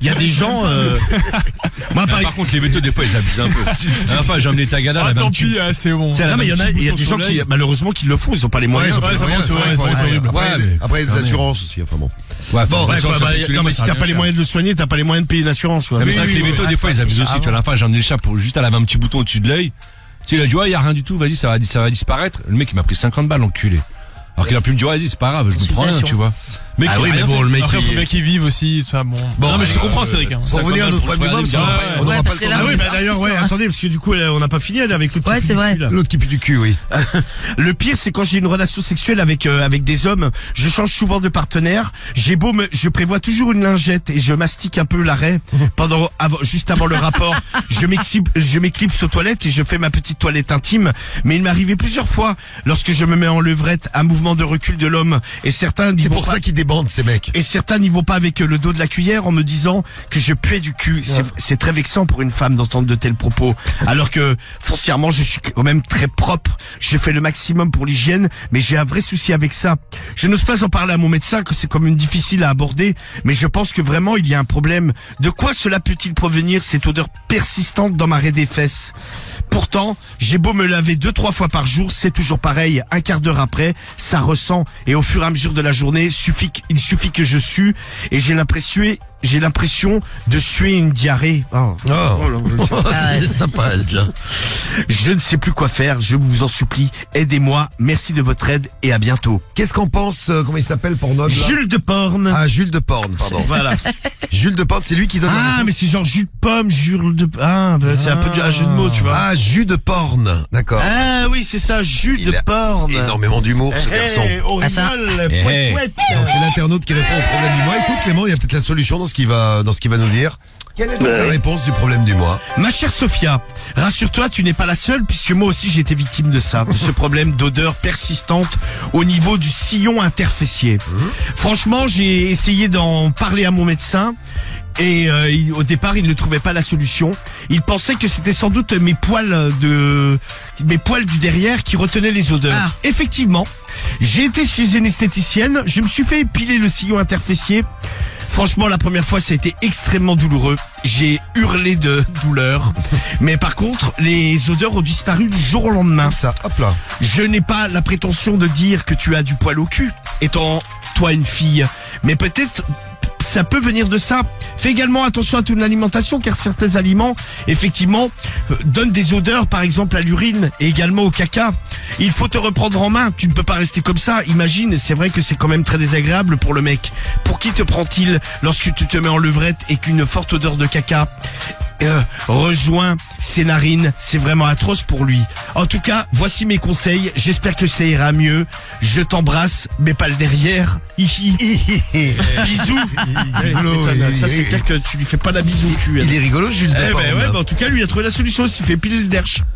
il y a des gens. Moi, par Par exemple. contre, les vétos, des fois, ils abusent un peu. La dernière fois, j'ai emmené Tagada, Ah, elle avait un tant petit- pis, c'est bon. Tiens, Non mais il y en a, il y a des gens qui malheureusement qui le font, ils ont pas les moyens. Ouais, c'est vrai, c'est horrible. Après, Ouais, mais- après, il y a des assurances aussi, enfin bon. Ouais, Bon, faut ouais, attention, quoi, ça bah, coûte tous les non mois, mais si ça t'as revient pas les cher. moyens de le soigner, t'as pas les moyens de payer une assurance, quoi. Ah, mais Oui, c'est vrai que oui, les oui. vétos, des fois, ils abusent aussi. Tu vois, la fin, j'ai emmené le chat pour juste à laver un petit bouton au-dessus de l'œil. Tu sais, il a dit, ouais, y a rien du tout, vas-y, ça va disparaître. Le mec, il m'a pris 50 balles, l'enculé. Alors qu'il a pu me dire, vas-y, c'est pas grave, je me prends rien, Consultation. tu vois. Mais Ah oui, mais bon, le mec, après, il- faut bien qu'il vive aussi, tout ça, bon. Non, mais je te comprends, Cédric, hein. Pour revenir à notre problème du mois, parce qu'on Ouais, on n'aura ouais, pas parce le que temps. là, Ah oui, on bah est d'ailleurs, parti ouais, sur un- attendez, parce que du coup, on n'a pas fini elle, avec l'autre Ouais, qui c'est pue du vrai. cul, là. L'autre qui pue du cul, oui. Le pire, c'est quand j'ai une relation sexuelle avec des hommes, je change souvent de partenaire. Je prévois toujours une lingette et je mastique un peu l'arrêt juste avant le rapport. Je m'éclipse aux toilettes et je fais ma petite toilette intime. Mais il m'est arrivé plusieurs fois, lorsque je me mets en levrette, un mouvement de recul de l'homme et certains n'y C'est vont pour pas. ça qu'ils débandent, ces mecs. Et certains n'y vont pas avec le dos de la cuillère en me disant que je puais du cul. C'est très vexant pour une femme d'entendre de tels propos. Alors que, foncièrement, je suis quand même très propre. Je fais le maximum pour l'hygiène, mais j'ai un vrai souci avec ça. Je n'ose pas en parler à mon médecin, que c'est quand même difficile à aborder, mais je pense que vraiment il y a un problème. De quoi cela peut-il provenir, cette odeur persistante dans ma raie des fesses? Pourtant, j'ai beau me laver 2-3 fois par jour, c'est toujours pareil. Un quart d'heure après, ça ressent, et au fur et à mesure de la journée, il suffit que je sue, et j'ai l'impression de suer une diarrhée. Oh. Oh, Oh là, c'est sympa, elle, tiens. je ne sais plus quoi faire, je vous en supplie, aidez-moi, merci de votre aide et à bientôt. Qu'est-ce qu'on pense, comment il s'appelle, Pornhub, là? Jules de Porn. Ah, Jules de Porn, pardon. Voilà. Jules de Porn, c'est lui qui donne la Ah, réponse. mais c'est genre jus de pomme, Jules de... Ah, bah, c'est un peu un jeu de mots, tu vois. Ah, jus de porn, d'accord. Ah oui, c'est ça, jus Il de a porn. Énormément d'humour, ce garçon. On Ah, ça. rigole, Eh, pouet, eh. pouet. Donc c'est l'internaute qui répond au problème du mois. Écoute Clément, il y a peut-être la solution dans ce qu'il va nous dire. Quelle est donc la réponse du problème du mois? Ma chère Sophia, rassure-toi, tu n'es pas la seule, puisque moi aussi j'ai été victime de ça, de ce problème d'odeur persistante au niveau du sillon interfessier. Franchement, j'ai essayé d'en parler à mon médecin. Et au départ, il ne trouvait pas la solution. Il pensait que c'était sans doute mes poils du derrière qui retenaient les odeurs. Ah. Effectivement, j'ai été chez une esthéticienne, je me suis fait épiler le sillon interfessier. Franchement, la première fois, ça a été extrêmement douloureux. J'ai hurlé de douleur. Mais par contre, les odeurs ont disparu du jour au lendemain. Comme ça, hop là. Je n'ai pas la prétention de dire que tu as du poil au cul, étant toi une fille. Mais peut-être ça peut venir de ça. Fais également attention à ton alimentation, car certains aliments, effectivement, donnent des odeurs, par exemple à l'urine et également au caca. Il faut te reprendre en main. Tu ne peux pas rester comme ça. Imagine, c'est vrai que c'est quand même très désagréable pour le mec. Pour qui te prend-il lorsque tu te mets en levrette et qu'une forte odeur de caca rejoint ses narines? C'est vraiment atroce pour lui. En tout cas, voici mes conseils. J'espère que ça ira mieux. Je t'embrasse, mais pas le derrière. Hihi. Bisous. rigolo, Ça, c'est clair que tu lui fais pas la bisou au cul. Il est rigolo, Jules de Eh Porn. ben ouais, bah en tout cas, lui, il a trouvé la solution. Il s'est fait piler le derche.